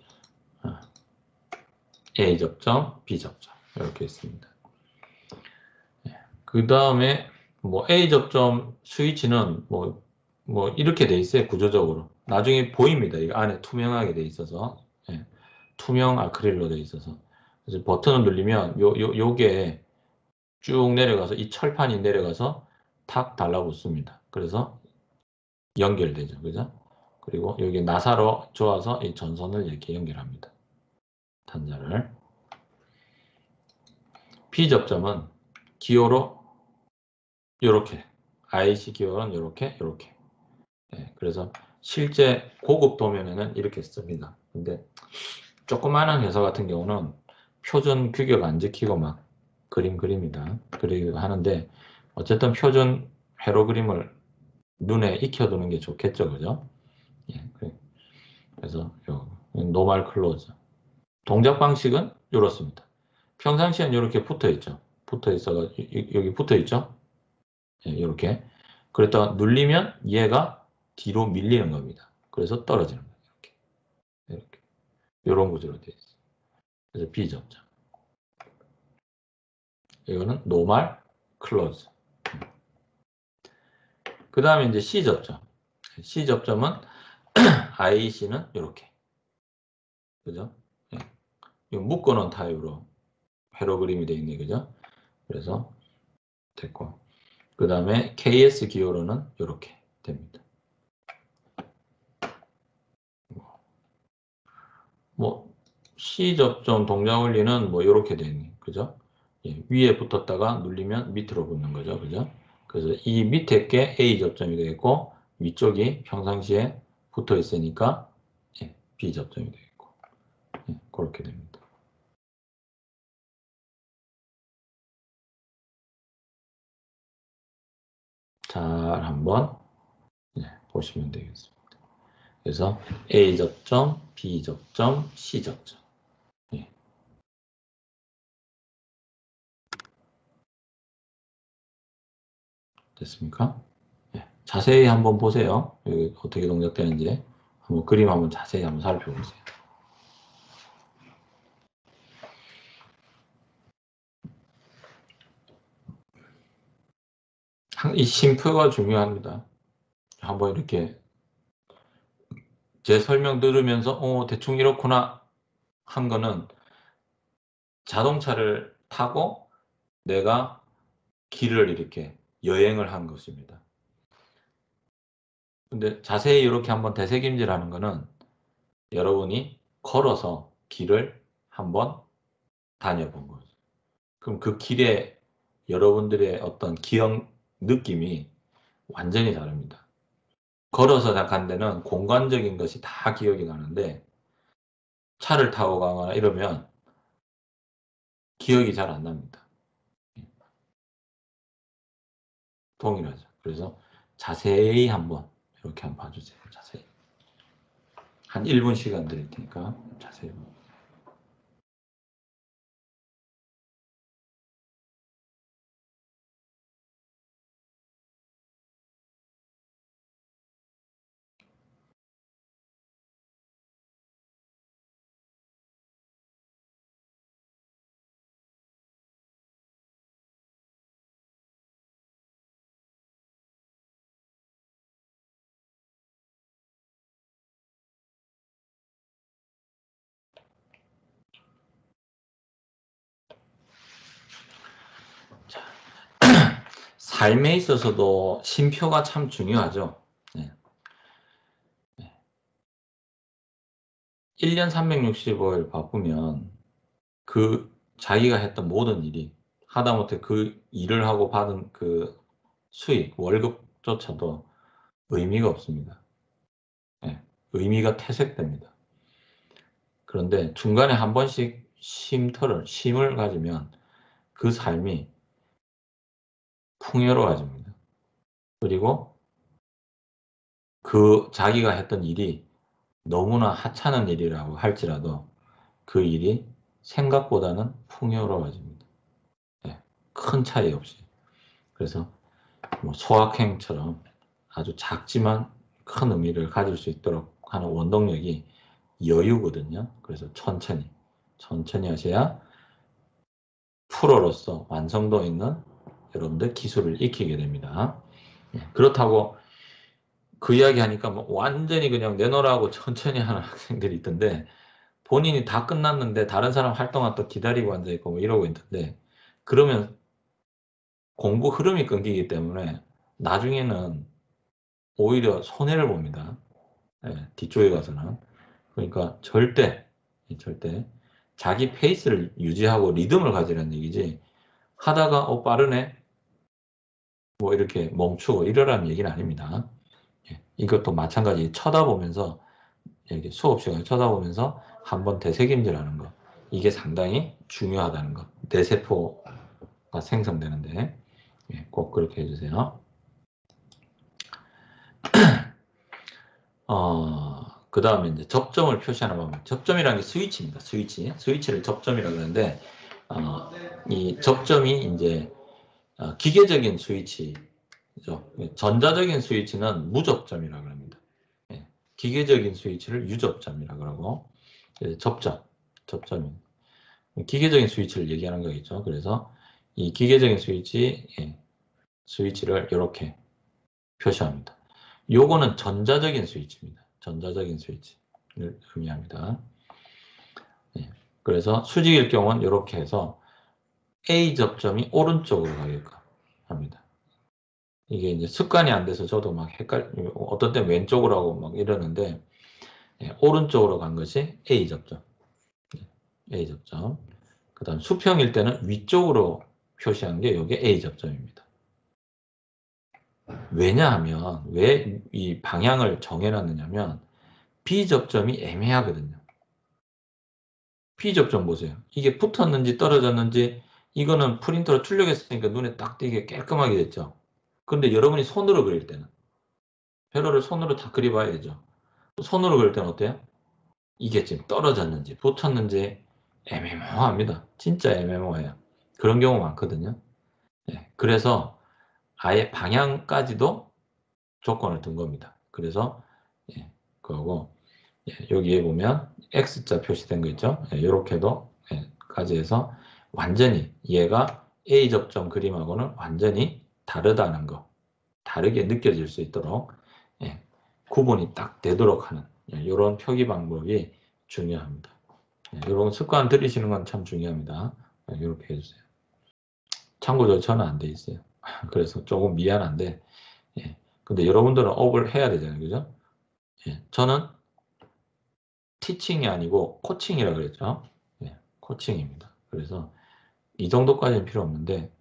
A 접점, B 접점 이렇게 있습니다. 그 다음에 뭐 A 접점 스위치는 뭐 이렇게 돼 있어요. 구조적으로. 나중에 보입니다. 이 안에 투명하게 돼 있어서 투명 아크릴로 돼 있어서 그래서 버튼을 누르면 요게 쭉 내려가서 이 철판이 내려가서 탁 달라붙습니다. 그래서 연결되죠. 그죠? 그리고 여기 나사로 조아서 이 전선을 이렇게 연결합니다. 단자를. B 접점은 기호로 이렇게 IC 기호는 이렇게 그래서 실제 고급 도면에는 이렇게 씁니다. 근데 조그마한 회사 같은 경우는 표준 규격 안 지키고 막 그립니다. 그리고 하는데 어쨌든 표준 회로 그림을 눈에 익혀두는 게 좋겠죠, 그죠? 예, 그래서 노멀 클로즈. 동작 방식은 이렇습니다. 평상시엔 이렇게 붙어 있죠. 여기 붙어 있죠. 예, 이렇게. 그랬다가 눌리면 얘가 뒤로 밀리는 겁니다. 그래서 떨어지는 거예요. 이렇게. 이런 구조로 되어 있어요. 그래서 B 접점. 이거는 노멀 클로즈. 그 다음에 이제 C 접점. C 접점은 IEC는 이렇게. 그죠? 예. 이거 묶어놓은 타입으로 회로 그림이 되어 있네. 그죠? 그래서 됐고. 그 다음에 KS 기호로는 이렇게 됩니다. 뭐 C 접점 동작 원리는 뭐 이렇게 되네. 그죠? 예. 위에 붙었다가 눌리면 밑으로 붙는 거죠. 그죠? 그래서 이 밑에 게 A 접점이 되겠고 위쪽이 평상시에 붙어 있으니까 B 접점이 되겠고 그렇게 됩니다. 잘 한번 보시면 되겠습니다. 그래서 A 접점, B 접점, C 접점. 됐습니까? 자세히 한번 보세요. 여기 어떻게 동작되는지 한번 그림 한번 자세히 한번 살펴보세요. 이 심표가 중요합니다. 한번 이렇게 제 설명 들으면서 대충 이렇구나 한 거는 자동차를 타고 내가 길을 이렇게 여행을 한 것입니다. 근데 자세히 이렇게 한번 되새김질하는 거는 여러분이 걸어서 길을 한번 다녀본 거죠. 그럼 그 길에 여러분들의 어떤 기억 느낌이 완전히 다릅니다. 걸어서 간 데는 공간적인 것이 다 기억이 나는데 차를 타고 가거나 이러면 기억이 잘 안 납니다. 동일하죠. 그래서 자세히 한번 이렇게 한번 봐주세요. 자세히. 한 1분 시간 드릴 테니까 자세히. 자, 삶에 있어서도 쉼표가 참 중요하죠. 네. 1년 365일 바쁘면 그 자기가 했던 모든 일이 하다못해 그 일을 하고 받은 그 수익, 월급조차도 의미가 없습니다. 네. 의미가 퇴색됩니다. 그런데 중간에 한 번씩 쉼을 가지면 그 삶이 풍요로워집니다. 그리고 그 자기가 했던 일이 너무나 하찮은 일이라고 할지라도 그 일이 생각보다는 풍요로워집니다. 네, 큰 차이 없이. 그래서 뭐 소확행처럼 아주 작지만 큰 의미를 가질 수 있도록 하는 원동력이 여유거든요. 그래서 천천히 하셔야 프로로서 완성도 있는 여러분들 기술을 익히게 됩니다. 그렇다고 그 이야기 하니까 뭐 완전히 그냥 내놓으라고 천천히 하는 학생들이 있던데 본인이 다 끝났는데 다른 사람 활동한 또 기다리고 앉아있고 뭐 이러고 있는데 그러면 공부 흐름이 끊기기 때문에 나중에는 오히려 손해를 봅니다. 네, 뒤쪽에 가서는. 그러니까 절대 자기 페이스를 유지하고 리듬을 가지라는 얘기지 하다가 빠르네 뭐 이렇게 멈추고 이러라는 얘기는 아닙니다. 이것도 마찬가지 쳐다보면서 이렇게 수업 시간에 쳐다보면서 한번 되새김질하는 거 이게 상당히 중요하다는 거. 뇌세포가 생성되는데 꼭 그렇게 해주세요. 그 다음에 이제 접점을 표시하는 방법. 접점이라는 게 스위치입니다. 스위치를 접점이라고 하는데 이 접점이 이제 기계적인 스위치죠. 전자적인 스위치는 무접점이라고 합니다. 기계적인 스위치를 유접점이라고 하고 접점이 기계적인 스위치를 얘기하는 거겠죠. 그래서 이 기계적인 스위치를 이렇게 표시합니다. 요거는 전자적인 스위치입니다. 전자적인 스위치를 의미합니다. 그래서 수직일 경우는 이렇게 해서 A 접점이 오른쪽으로 가게끔 합니다. 이게 이제 습관이 안 돼서 저도 막 어떤 때 왼쪽으로 하고 막 이러는데 오른쪽으로 간 것이 A 접점. A 접점. 그 다음 수평일 때는 위쪽으로 표시한 게 이게 A 접점입니다. 왜냐하면 왜 이 방향을 정해놨느냐면 B 접점이 애매하거든요. B 접점 보세요. 이게 붙었는지 떨어졌는지 이거는 프린터로 출력했으니까 눈에 딱 띄게 깔끔하게 됐죠. 그런데 여러분이 손으로 그릴 때는 회로를 손으로 다 그려봐야죠. 손으로 그릴 때는 어때요? 이게 지금 떨어졌는지 붙었는지 애매모호합니다. 진짜 애매모호해요. 그런 경우 많거든요. 그래서 아예 방향까지도 조건을 둔 겁니다. 그래서 그거고 여기에 보면 X자 표시된 거 있죠? 이렇게도 까지 해서 완전히 얘가 A 접점 그림하고는 완전히 다르다는 거 다르게 느껴질 수 있도록 구분이 딱 되도록 하는 이런 표기 방법이 중요합니다. 이런 습관 들이시는 건 참 중요합니다. 이렇게 해주세요. 참고로 저는 안 돼 있어요. 그래서 조금 미안한데 근데 여러분들은 업을 해야 되잖아요. 그죠? 저는 티칭이 아니고 코칭이라고 그랬죠. 코칭입니다. 그래서 이 정도까지는 필요 없는데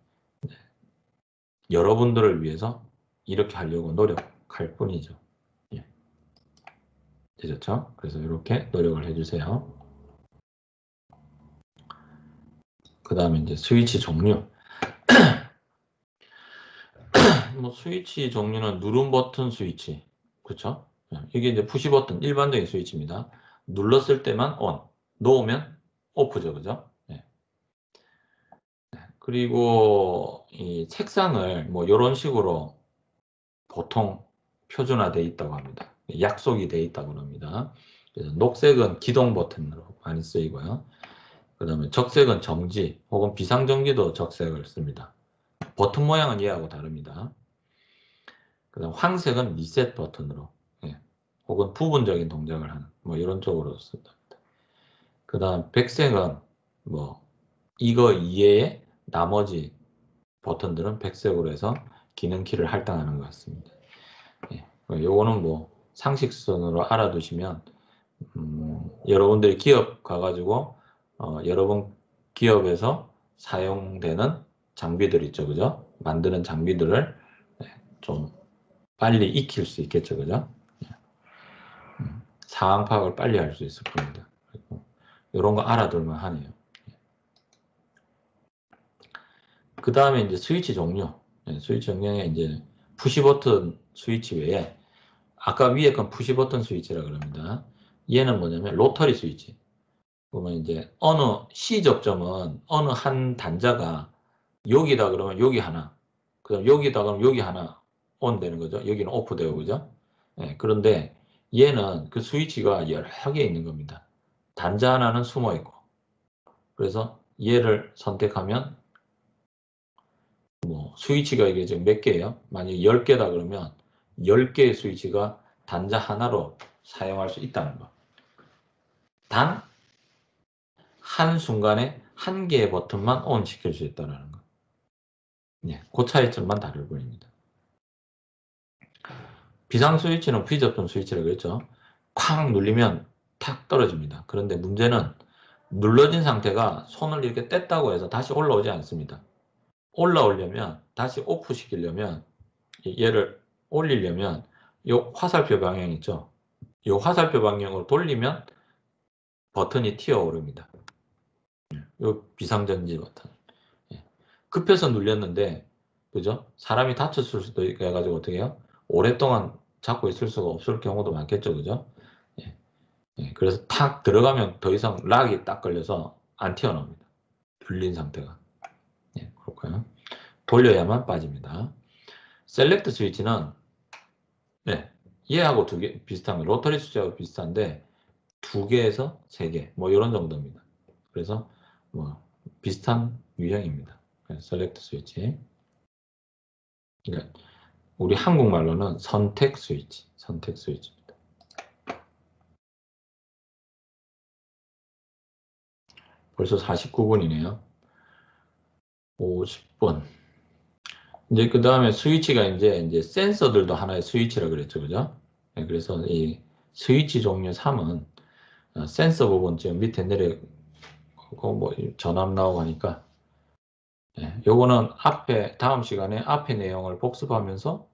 여러분들을 위해서 이렇게 하려고 노력할 뿐이죠. 예. 되셨죠? 그래서 이렇게 노력을 해주세요. 그 다음에 이제 스위치 종류. 뭐 스위치 종류는 누름 버튼 스위치, 그렇죠? 이게 이제 푸시 버튼 일반적인 스위치입니다. 눌렀을 때만 ON, 놓으면 OFF죠, 그죠? 예. 그리고 이 색상을 뭐 이런 식으로 보통 표준화되어 있다고 합니다. 약속이 되어 있다고 합니다. 그래서 녹색은 기동 버튼으로 많이 쓰이고요. 그 다음에 적색은 정지 혹은 비상정지도 적색을 씁니다. 버튼 모양은 얘하고 다릅니다. 그 다음 황색은 리셋 버튼으로, 예, 혹은 부분적인 동작을 하는 뭐 이런 쪽으로 쓴답니다. 그 다음 백색은 뭐 이거 이외에 나머지 버튼들은 백색으로 해서 기능키를 할당하는 것 같습니다. 예, 요거는 뭐 상식선으로 알아두시면 여러분들이 기업 가가지고 여러분 기업에서 사용되는 장비들 있죠, 그죠? 만드는 장비들을 좀 빨리 익힐 수 있겠죠, 그죠? 상황 파악을 빨리 할 수 있을 겁니다. 이런 거 알아둘만 하네요. 그 다음에 이제 스위치 종류. 스위치 종류에 이제 푸시 버튼 스위치 외에 아까 위에 건 푸시 버튼 스위치라 그럽니다. 얘는 뭐냐면 로터리 스위치. 보면 이제 어느 C 접점은 어느 한 단자가 여기다 그러면 여기 하나, 그다음 여기다 그러면 여기 하나 ON 되는 거죠. 여기는 OFF 되고, 그죠? 예, 그런데 얘는 그 스위치가 여러 개 있는 겁니다. 단자 하나는 숨어 있고, 그래서 얘를 선택하면 뭐 스위치가 이게 지금 몇 개예요? 만약에 10개다 그러면 10개의 스위치가 단자 하나로 사용할 수 있다는 거. 단 한순간에 한 개의 버튼만 ON 시킬 수 있다는 거. 예, 그 차이점만 다를 뿐입니다. 비상 스위치는 비접점 스위치라고 했죠. 쾅 눌리면 탁 떨어집니다. 그런데 문제는 눌러진 상태가 손을 이렇게 뗐다고 해서 다시 올라오지 않습니다. 올라오려면 다시 오프 시키려면 얘를 올리려면 이 화살표 방향 있죠. 이 화살표 방향으로 돌리면 버튼이 튀어오릅니다. 이 비상전지 버튼. 급해서 눌렸는데, 그죠? 사람이 다쳤을 수도 있고 해가지고 어떻게 해요? 오랫동안 잡고 있을 수가 없을 경우도 많겠죠, 그죠? 예. 그래서 탁 들어가면 더 이상 락이 딱 걸려서 안 튀어나옵니다. 불린 상태가. 그럴까요? 돌려야만 빠집니다. 셀렉트 스위치는 네, 얘하고 두 개 비슷한 거, 로터리 스위치하고 비슷한데 2개에서 3개 뭐 이런 정도입니다. 그래서 뭐 비슷한 유형입니다. 셀렉트 스위치. 그러니까 우리 한국말로는 선택 스위치입니다. 벌써 49분이네요. 50분. 이제 그 다음에 스위치가 이제 센서들도 하나의 스위치라 그랬죠, 그죠? 그래서 이 스위치 종류 3은 센서 부분 지금 밑에 내려 뭐 전압 나오고 하니까 요거는 앞에 다음 시간에 앞에 내용을 복습하면서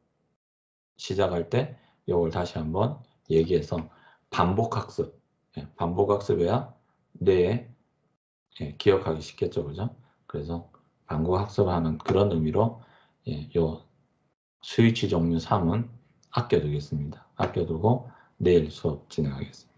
시작할 때 요걸 다시 한번 얘기해서 반복학습, 반복학습해야 뇌에 기억하기 쉽겠죠, 그죠? 그래서 반복학습하는 그런 의미로 요 스위치 종류 3은 아껴두겠습니다. 아껴두고 내일 수업 진행하겠습니다.